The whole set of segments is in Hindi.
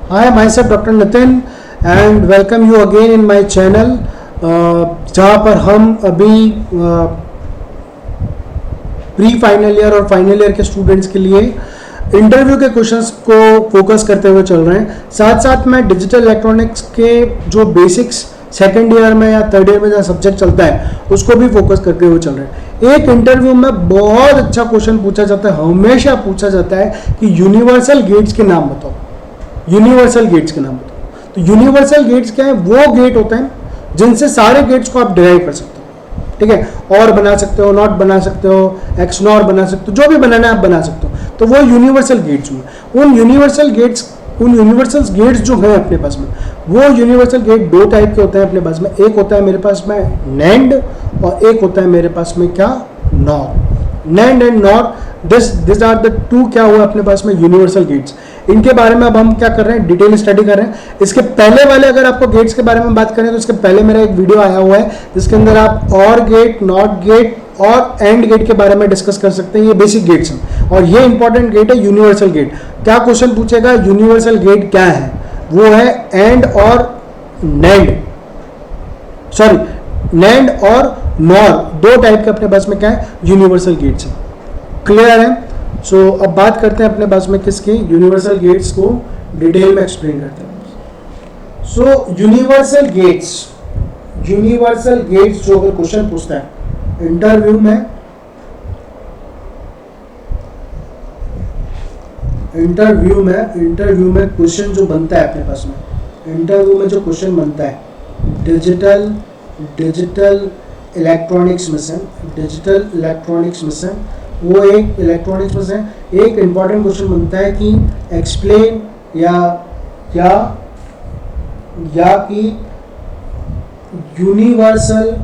Hi, myself Dr. Nitin and welcome you again in my channel जहाँ पर हम अभी प्री फाइनल ईयर और फाइनल ईयर के स्टूडेंट्स के लिए इंटरव्यू के क्वेश्चंस को फोकस करते हुए चल रहे हैं। साथ साथ मैं डिजिटल इलेक्ट्रॉनिक्स के जो बेसिक्स सेकेंड ईयर में या थर्ड ईयर में जो सब्जेक्ट चलता है उसको भी फोकस करते हुए चल रहे हैं। एक इंटरव्यू में बहुत अच्छा क्वेश्चन पूछा जाता है, हमेशा पूछा जाता है कि यूनिवर्सल गेट्स के नाम बताओ। यूनिवर्सल गेट्स के नाम बताओ। तो यूनिवर्सल गेट्स क्या है? वो गेट होते हैं जिनसे सारे गेट्स को आप डिराइव कर सकते हो, ठीक है। और बना सकते हो, नॉट बना सकते हो, एक्स नॉर बना सकते हो, जो भी बनाना है आप बना सकते हो। तो वो यूनिवर्सल गेट्स हुए। उन यूनिवर्सल गेट्स जो हैं अपने पास में, वो यूनिवर्सल गेट दो टाइप के होते हैं अपने पास में। एक होता है मेरे पास में नैंड और एक होता है मेरे पास में क्या, nor. Nand and nor, this are the two क्या हुआ अपने पास में यूनिवर्सल गेट्स। इनके बारे में अब हम क्या कर रहे हैं, डिटेल स्टडी कर रहे हैं। इसके पहले वाले अगर आपको गेट्स के बारे में बात करें तो इसके पहले मेरा एक वीडियो आया हुआ है जिसके अंदर आप और गेट, नॉट गेट और एंड गेट के बारे में डिस्कस कर सकते हैं। ये बेसिक गेट्स हैं और ये इंपॉर्टेंट गेट है यूनिवर्सल गेट। क्या क्वेश्चन पूछेगा, यूनिवर्सल गेट क्या है? वो है एंड और नैंड, सॉरी नैंड और नॉर, दो टाइप के अपने पास में क्या है, यूनिवर्सल गेट्स है। क्लियर है? सो अब बात करते हैं अपने पास में किसके, यूनिवर्सल गेट्स को डिटेल में एक्सप्लेन करते हैं। सो यूनिवर्सल गेट्स जो अगर क्वेश्चन पूछता है इंटरव्यू में क्वेश्चन जो बनता है अपने पास में, इंटरव्यू में जो क्वेश्चन बनता है डिजिटल इलेक्ट्रॉनिक्स में से वो एक इलेक्ट्रॉनिक्स में से एक इंपॉर्टेंट क्वेश्चन बनता है कि एक्सप्लेन या कि यूनिवर्सल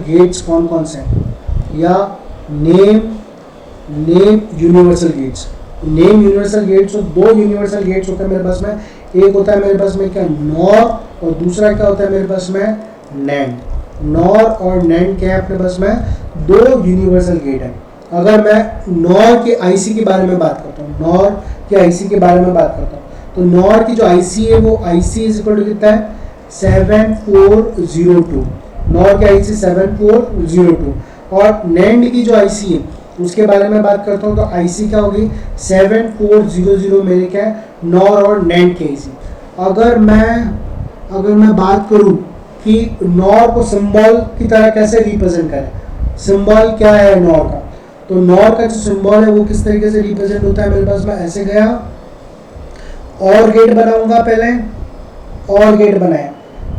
गेट्स कौन कौन से हैं, या name universal gates. Name universal gates, तो दो यूनिवर्सल गेट्स होते हैं मेरे पास में। एक होता है मेरे पास में क्या, नॉर, और दूसरा क्या होता है मेरे पास में, नैंड। नॉर और नैंड क्या है अपने पास में, दो यूनिवर्सल गेट है। अगर मैं नॉर के आईसी के बारे में बात करता हूँ, तो नॉर की जो आईसी है वो आईसी इज इक्वल टू कितना है, 7402। नॉर की आईसी 7402। और नैंड की जो आईसी है उसके बारे में बात करता हूँ तो आईसी क्या होगी, 7400 मेरे क्या है, नॉर और नैंड की आईसी। अगर मैं बात करूँ कि नॉर को सिंबल की तरह कैसे रिप्रेजेंट करें, सिंबल क्या है नॉर का, तो नॉर का जो सिंबल है वो किस तरीके से रिप्रेजेंट होता है मेरे पास में, ऐसे गया और गेट बनाऊंगा, पहले और गेट बनाया,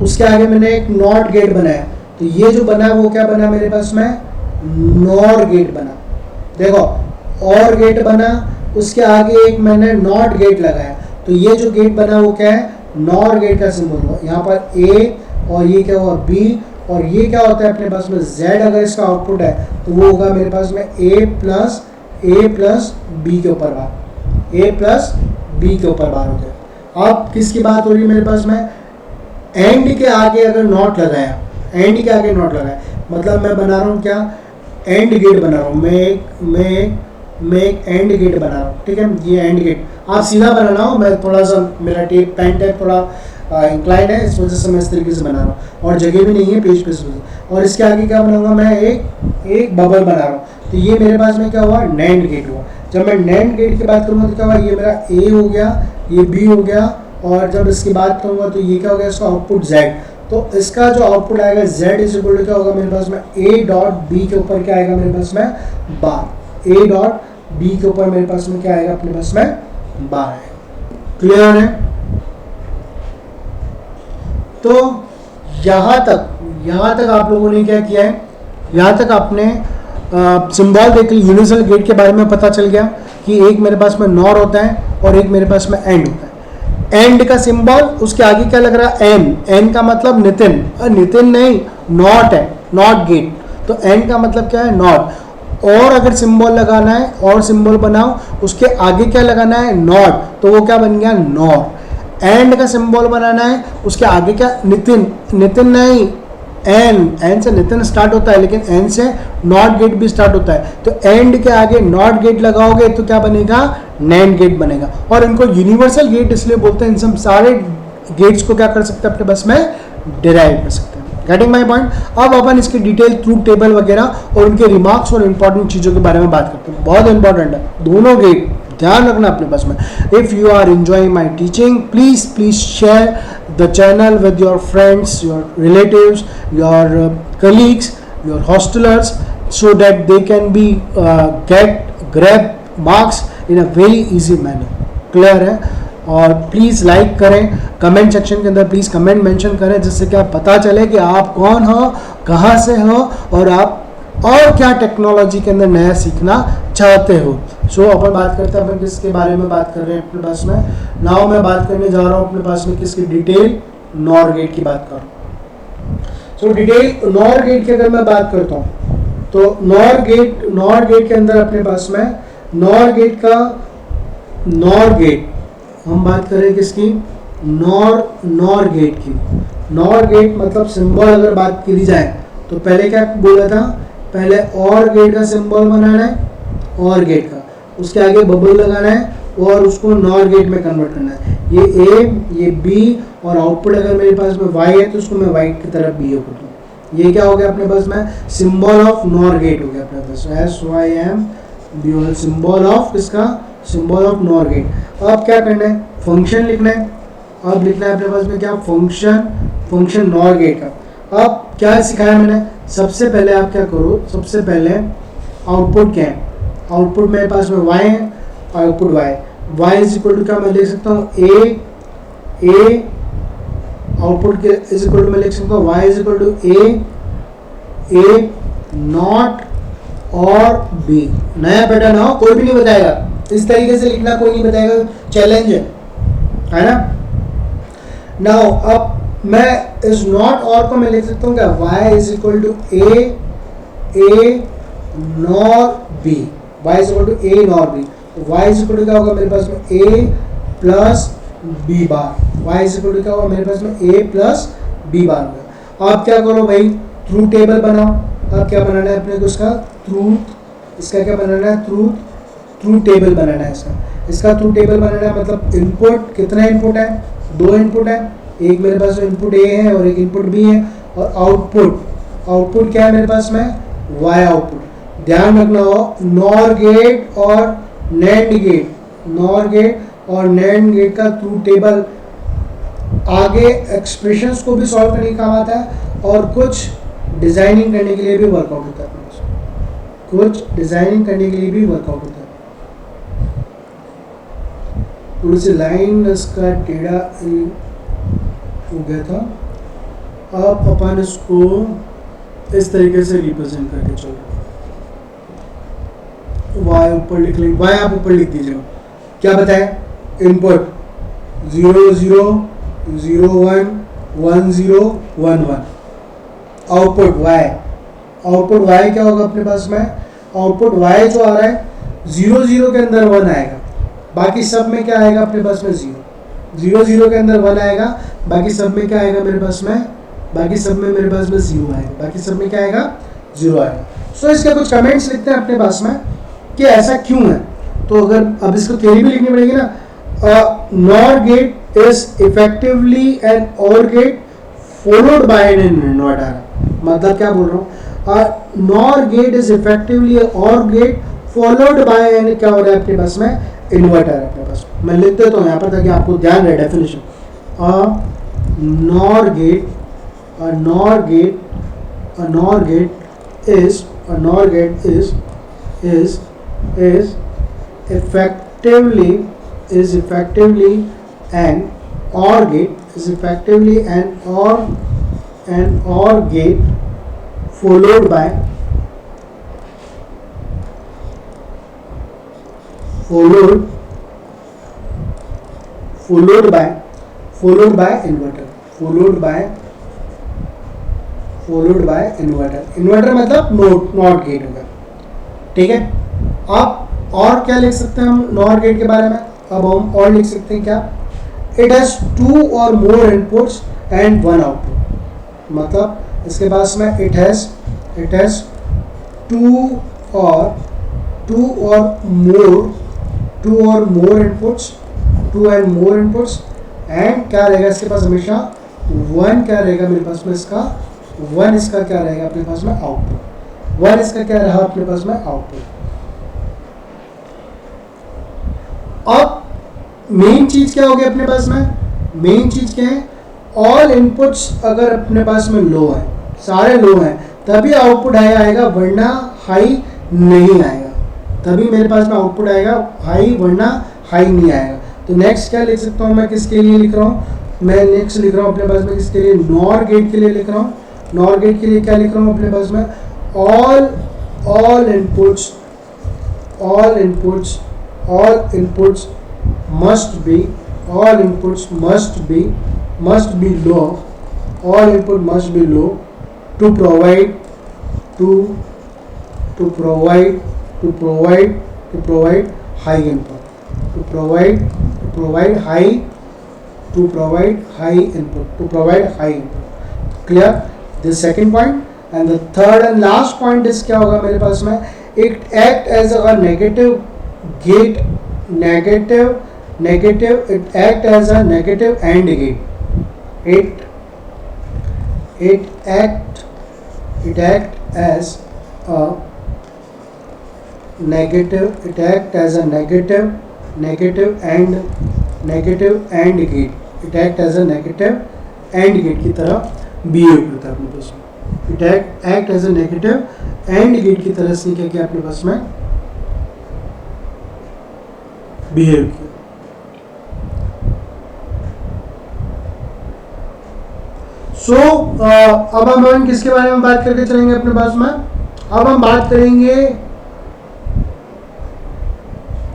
उसके आगे मैंने एक नॉट गेट बनाया, तो ये जो बना वो क्या बना मेरे पास में, नॉर गेट बना। देखो और गेट बना, उसके आगे एक मैंने नॉट गेट लगाया, तो ये जो गेट बना वो क्या है, नॉर गेट का सिंबल हुआ। यहाँ पर ए और ये क्या हुआ, बी, और ये क्या होता है अपने पास में, जेड। अगर इसका आउटपुट है तो वो होगा मेरे पास में ए प्लस बी के ऊपर बार, ए प्लस बी के ऊपर बार हो गया। अब किसकी बात हो रही है मेरे पास में, एंड के आगे अगर नॉट लगाया, मतलब मैं बना रहा हूँ क्या, एंड गेट बना रहा हूँ, मैं एक एंड गेट बना रहा हूँ, ठीक है। ये एंड गेट आप सीधा बनाना हो, मैं थोड़ा सा मेरा पेन टाइप थोड़ा इंक्लाइन है, इस वजह से मैं इस तरीके से बना रहा हूँ और जगह भी नहीं है पेज पे। और इसके आगे क्या बनाऊंगा, मैं एक बबल बना रहा हूँ, तो ये मेरे पास में क्या हुआ, नैंड गेट हुआ। जब मैं नैंड गेट की बात करूँगा तो क्या हुआ, ये मेरा ए हो गया, ये बी हो गया, और जब इसकी बात करूँगा तो ये क्या हो गया, इसका आउटपुट जेड। तो इसका जो आउटपुट आएगा जेड इज इक्वल टू क्या होगा मेरे पास में, ए डॉट बी के ऊपर क्या आएगा मेरे पास में, बार। ए डॉट बी के ऊपर मेरे पास में क्या आएगा अपने पास में, बार है। क्लियर है? तो यहाँ तक आप लोगों ने क्या किया है, यहाँ तक आपने सिंबल देख ली, यूनिवर्सल गेट के बारे में पता चल गया कि एक मेरे पास में नॉर होता है और एक मेरे पास में एंड होता है। एंड का सिंबल, उसके आगे क्या लग रहा है, एन का मतलब नितिन नहीं, नॉट है, नॉट गेट। तो एन का मतलब क्या है, नॉट। और अगर सिंबल लगाना है और सिंबल बनाओ, उसके आगे क्या लगाना है, नॉट, तो वो क्या बन गया, नॉर। एंड का सिंबल बनाना है, उसके आगे क्या, नितिन नहीं, एन से नितिन स्टार्ट होता है, लेकिन एन से नॉट गेट भी स्टार्ट होता है, तो एंड के आगे नॉट गेट लगाओगे तो क्या बनेगा, नैंड गेट बनेगा। और इनको यूनिवर्सल गेट इसलिए बोलते हैं, इन सारे गेट्स को क्या कर सकते हैं अपने बस में डिराइव कर सकते हैं। Getting my point. अब अपन इसके डिटेल ट्रूथ टेबल वगैरह और उनके रिमार्क्स और इंपॉर्टेंट चीज़ों के बारे में बात करते हैं। बहुत इंपॉर्टेंट है दोनों गेट, ध्यान रखना अपने पास में। If you are enjoying my teaching, please share the channel with your friends, your relatives, your colleagues, your hostelers, so that they can be grab marks in a very easy manner. Clear है? और प्लीज़ लाइक करें, कमेंट सेक्शन के अंदर प्लीज़ कमेंट मेंशन करें, जिससे कि आप पता चले कि आप कौन हो, कहाँ से हो और आप और क्या टेक्नोलॉजी के अंदर नया सीखना चाहते हो। सो अपन बात करते हैं, अपन किसके बारे में बात कर रहे हैं अपने पास में। नाउ मैं बात करने जा रहा हूँ अपने पास में किसकी, डिटेल नॉर गेट की बात कर रहा हूँ। सो डिटेल नॉर गेट की अगर मैं बात करता हूँ तो नॉर गेट के अंदर अपने पास में नॉर गेट हम बात करें किसकी, नॉर गेट की। नॉर गेट मतलब सिंबल अगर बात की जाए तो पहले क्या बोला था, पहले और गेट का सिंबल बनाना है, और गेट का, उसके आगे बबल लगाना है और उसको नॉर गेट में कन्वर्ट करना है। ये ए, ये बी और आउटपुट अगर मेरे पास में वाई है तो उसको मैं वाई की तरफ बी होता हूँ। ये क्या हो गया अपने पास में, सिंबल ऑफ नॉर गेट हो गया अपने पास, SYM सिंबल ऑफ इसका, सिंबल ऑफ नॉर गेट। अब क्या करना है, फंक्शन लिखना है। अब लिखना है अपने पास में क्या, फंक्शन नॉर गेट का। अब क्या सिखाया मैंने, सबसे पहले आप क्या करो, सबसे पहले आउटपुट क्या है, आउटपुट मेरे पास में y है, output y is equal to क्या मैं लिख सकता हूँ, ए आउटपुट के इज इक्वल टू मैं लिख सकता हूँ y is equal to a not और b। नया पैटर्न हो, कोई भी नहीं बताएगा, इस तरीके से लिखना कोई नहीं बताएगा, चैलेंज है ना। नाउ अब मैं इस नॉट और को मैं लिख सकता हूँ क्या, y is equal to a nor b, y is equal to a nor b. y is equal to क्या होगा मेरे पास में, a plus b bar, y is equal to क्या होगा मेरे पास में, a प्लस बी बार होगा। अब क्या करो भाई, ट्रूथ टेबल बनाओ। अब क्या बनाना है अपने को, इसका ट्रूथ, इसका क्या बनाना है, ट्रूथ टेबल बनाना है इसका ट्रूथ टेबल बनाना है। मतलब इनपुट, कितना इनपुट है, 2 इनपुट है, एक मेरे पास इनपुट ए है और एक इनपुट बी है, और आउटपुट क्या है मेरे पास में, वाई आउटपुट। ध्यान रखना हो, नॉर गेट और नैंड गेट का ट्रूथ टेबल आगे एक्सप्रेशंस को भी सॉल्व करने का काम आता है और कुछ डिजाइनिंग करने के लिए भी वर्कआउट होता है, थोड़ी सी लाइन इसका टेढ़ा हो गया था। अब अपन इसको इस तरीके से रिप्रेजेंट करके चलो, वाई ऊपर लिख लेंगे, वाई आप ऊपर लिख दीजिएगा। क्या बताए, इनपुट 0 0 0 1 1 0 1 1, आउटपुट वाई क्या होगा अपने पास में, आउटपुट वाई जो आ रहा है 0 0 के अंदर 1 आएगा, बाकी सब में क्या आएगा अपने पास में 0 0 के अंदर 1 आएगा, बाकी सब में क्या आएगा मेरे पास में, बाकी सब में मेरे पास में 0 आएगा, बाकी सब में क्या आएगा, 0 आएगा। सो इसके कुछ कमेंट्स लिखते हैं अपने पास में कि ऐसा क्यों है। तो अगर अब इसको थ्योरी भी लिखनी पड़ेगी ना, NOR gate is effectively an OR gate followed by an inverter. मतलब क्या बोल रहा हूँ, NOR gate is effectively OR gate followed by an, क्या हो रहा है अपने पास में, इन्वर्टर है अपने पास। मैं लिख देता हूँ यहाँ पर ताकि आपको ध्यान रहे definition. Nor gate is effectively an OR gate followed by inverter. Inverter मतलब नॉट गेट होगा, ठीक है। अब और क्या लिख सकते हैं हम नॉर गेट के बारे में, अब हम और लिख सकते हैं क्या, it has 2 or more inputs and 1 output. मतलब इसके पास में it has two or more inputs, two and more inputs, and क्या रहेगा इसके पास हमेशा वन, क्या रहेगा मेरे पास में इसका वन, इसका क्या रहेगा अपने पास में आउटपुट, वन इसका क्या रहा अपने पास में आउटपुट। अब मेन चीज क्या हो गया अपने पास में, मेन चीज क्या है, ऑल इनपुट्स अगर अपने पास में लो है, सारे लो हैं, तभी आउटपुट हाई आएगा, वरना हाई नहीं आएगा, तभी मेरे पास में आउटपुट आएगा हाई, वरना हाई नहीं आएगा। तो नेक्स्ट क्या लिख सकता हूँ मैं, किसके लिए लिख रहा हूँ, मैं नेक्स्ट लिख रहा हूँ अपने पास में किसके लिए, नॉर गेट के लिए लिख रहा हूँ। नॉर गेट के लिए क्या लिख रहा हूँ अपने पास में, all inputs must be low, all input must be low to provide high input, to provide high input. Clear this second point? And the third and last point is क्या होगा मेरे पास में, it act as a negative gate, it act as a negative AND gate, it act as a negative AND gate, it act as a negative AND gate की तरह बिहेव करता है अपने पास में, it act as a negative AND gate की तरह से क्या अपने पास में बिहेव किया। अब हम किसके बारे में बात करके चलेंगे अपने पास में, अब हम बात करेंगे,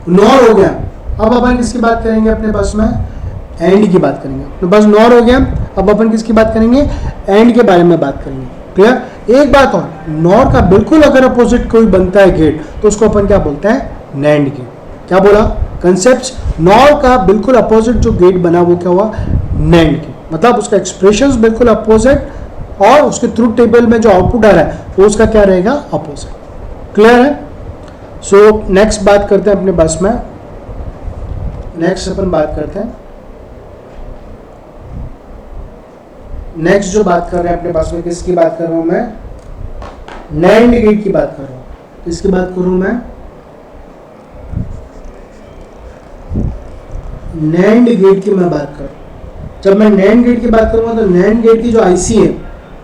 नॉर हो गया, अब अपन किसकी बात करेंगे अपने पास में, एंड की बात करेंगे। अपने पास नॉर हो गया, अब अपन किसकी बात करेंगे, एंड के बारे में बात करेंगे। क्लियर। एक बात और, नॉर का बिल्कुल अगर अपोजिट कोई बनता है गेट, तो उसको अपन क्या बोलते हैं, नैंड गेट। क्या बोला, कंसेप्ट, नॉर का बिल्कुल अपोजिट जो गेट बना वो क्या हुआ, नैंड गेट, मतलब उसका एक्सप्रेशंस बिल्कुल अपोजिट, और उसके ट्रुथ टेबल में जो आउटपुट आ रहा है वो उसका क्या रहेगा, अपोजिट। क्लियर है। सो नेक्स्ट बात करते हैं अपने पास में, नेक्स्ट अपन बात करते हैं, नेक्स्ट जो बात कर रहे हैं अपने पास में, किसकी बात कर रहा हूं मैं, नैंड गेट की बात कर रहा हूं। किसकी बात करूं मैं, नैंड गेट की मैं बात कर रहा हूं। जब मैं नैंड गेट की बात करूंगा तो नैंड गेट की जो आईसी है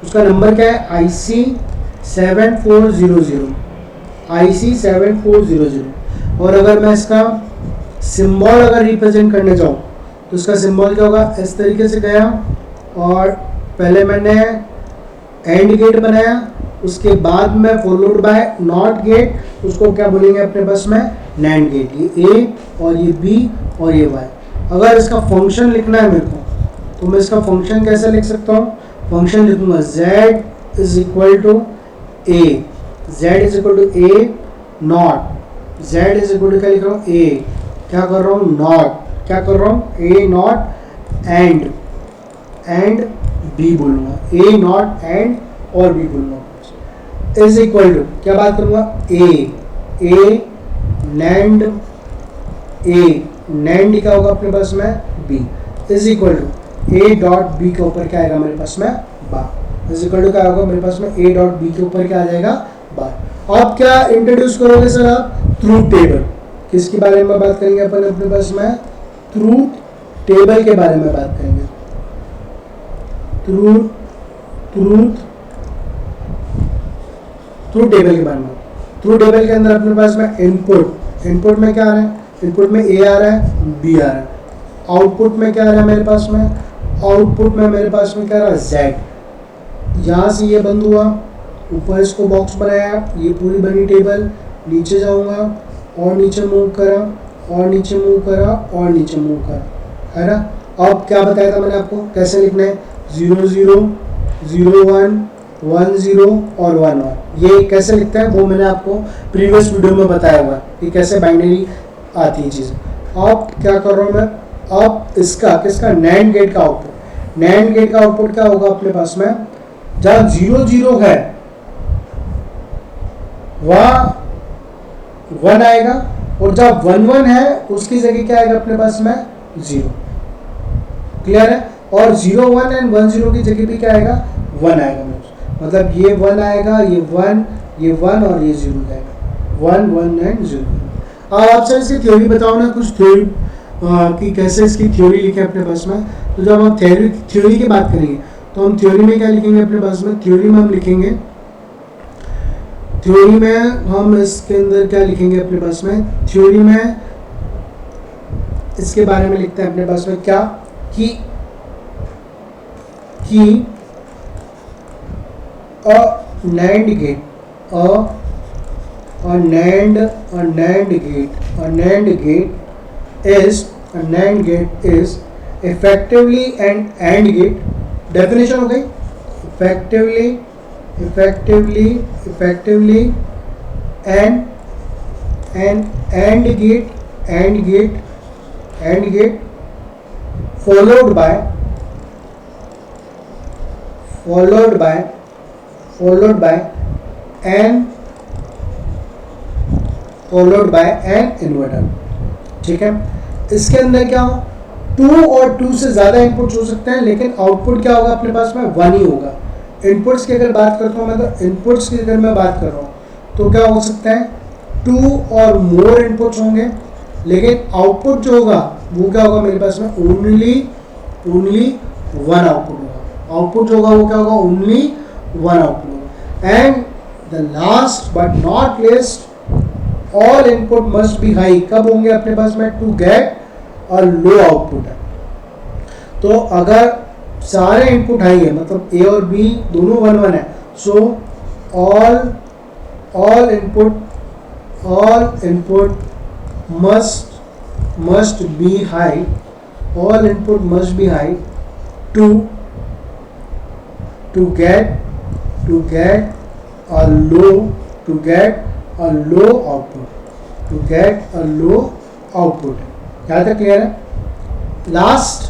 उसका नंबर क्या है, IC 7400, IC 7400। और अगर मैं इसका सिंबल अगर रिप्रेजेंट करने जाऊं तो उसका सिंबल क्या होगा, इस तरीके से गया, और पहले मैंने एंड गेट बनाया, उसके बाद में फॉलोड बाय नॉट गेट, उसको क्या बोलेंगे अपने पास में, नैंड गेट। ये A और ये B और ये Y। अगर इसका फंक्शन लिखना है मेरे को, तो मैं इसका फंक्शन कैसे लिख सकता हूँ, फंक्शन लिखूंगा Z is equal to A, Z is equal to A not, Z is equal to क्या लिख रहा हूँ, A, क्या कर रहा हूँ, नॉट, क्या कर रहा हूँ, A नॉट एंड B बोलूंगा, A नॉट एंड और B बोलूंगा, इज इक्वल टू क्या बात करूंगा, A नैंड A, नैंड क्या होगा अपने पास में, B, is equal to A dot B के ऊपर क्या आएगा मेरे पास में, बार, इज इक्वल टू क्या होगा मेरे पास में, A डॉट B के ऊपर क्या आ जाएगा, बार। अब क्या इंट्रोड्यूस करोगे सर आप, ट्रूथ टेबल। किसके बारे में बात करेंगे अपन अपने पास में, ट्रूथ टेबल के बारे में बात करेंगे। ट्रूथ टेबल के बारे में, ट्रूथ टेबल के अंदर अपने पास में इनपुट में क्या आ रहा है, इनपुट में A आ रहा है, B आ रहा है, आउटपुट में क्या आ रहा है मेरे पास में, आउटपुट में मेरे पास में क्या आ रहा है, Z। यहाँ से ये बंद हुआ, ऊपर इसको बॉक्स बनाया, ये पूरी बनी टेबल, नीचे जाऊंगा और नीचे मूव करा और नीचे मूव करा और नीचे मूव करा, है ना। अब क्या बताया था मैंने आपको, कैसे लिखना है, 0 0 0 1 1 0 और 1 1, ये कैसे लिखता है वो मैंने आपको प्रीवियस वीडियो में बताया हुआ कि कैसे बाइनरी आती है चीज़। अब क्या कर रहा हूँ मैं, अब इसका किसका, नैंड गेट का आउटपुट, नैंड गेट का आउटपुट क्या होगा अपने पास में, जहां 0 0 है वहां 1 आएगा, और जब 1 1 है उसकी जगह क्या आएगा अपने पास में 0। क्लियर है? और 0 1 एंड 1 0 की जगह भी क्या आएगा 1 आएगा। मतलब ये 1 आएगा, ये 1, ये 1 और ये 0 जाएगा, 1 1 एंड 0। अब आपसे इसकी थ्योरी बताओ ना, कुछ थ्योरी कि कैसे इसकी थ्योरी लिखे अपने पास में। तो जब हम थ्योरी की बात करेंगे तो हम थ्योरी में क्या लिखेंगे अपने पास में, थ्योरी में हम लिखेंगे, थ्योरी में हम इसके अंदर क्या लिखेंगे अपने पास में, थ्योरी में इसके बारे में लिखते हैं अपने पास में क्या कि a NAND gate, a NAND gate is effectively an AND gate। definition हो गई, effectively an AND gate followed by an inverter. ठीक है, इसके अंदर क्या हो, 2 और 2 से ज्यादा इनपुट्स हो सकते हैं, लेकिन आउटपुट क्या होगा अपने पास में 1 ही होगा। इनपुट्स की अगर बात करता हूँ मैं, तो इनपुट्स की अगर मैं बात कर रहा हूँ तो क्या हो सकता है 2 और मोर इनपुट्स होंगे, लेकिन आउटपुट जो होगा वो क्या होगा मेरे पास में ओनली 1 आउटपुट होगा। आउटपुट जो होगा वो क्या होगा, ओनली 1 आउटपुट होगा। And the last but not list, all input must be high. कब होंगे अपने पास में, टू गेट और लो आउटपुट है। तो अगर सारे इनपुट हाई है, मतलब ए और बी दोनों 1 1 है, so all input must be high, all input must be high to get a low output। यहाँ तक क्लियर है? Last,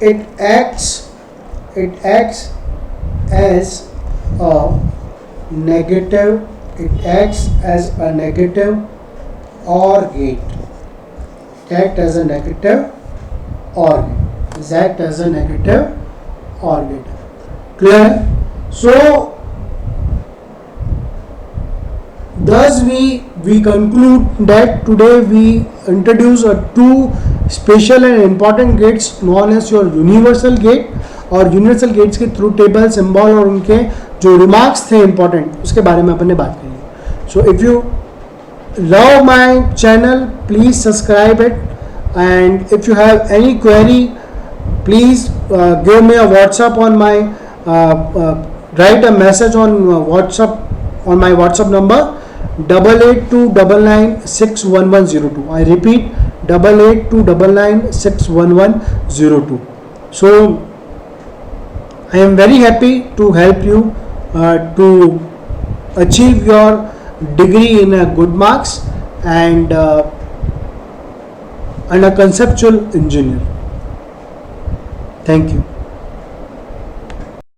it acts as a negative OR gate। act as a negative OR gate। Clear? So thus we conclude that today we introduce two special and important gates known as your universal gate, और यूनिवर्सल गेट्स के थ्रू टेबल, सिंबल और उनके जो रिमार्क्स थे इंपॉर्टेंट, उसके बारे में अपन ने बात करी। So if you love my channel, please subscribe it, and if you have any query, please give me a WhatsApp on my write a message on WhatsApp on my WhatsApp number 8829961102। I repeat 8829961102। So I am very happy to help you to achieve your degree in a good marks and a conceptual engineer। Thank you।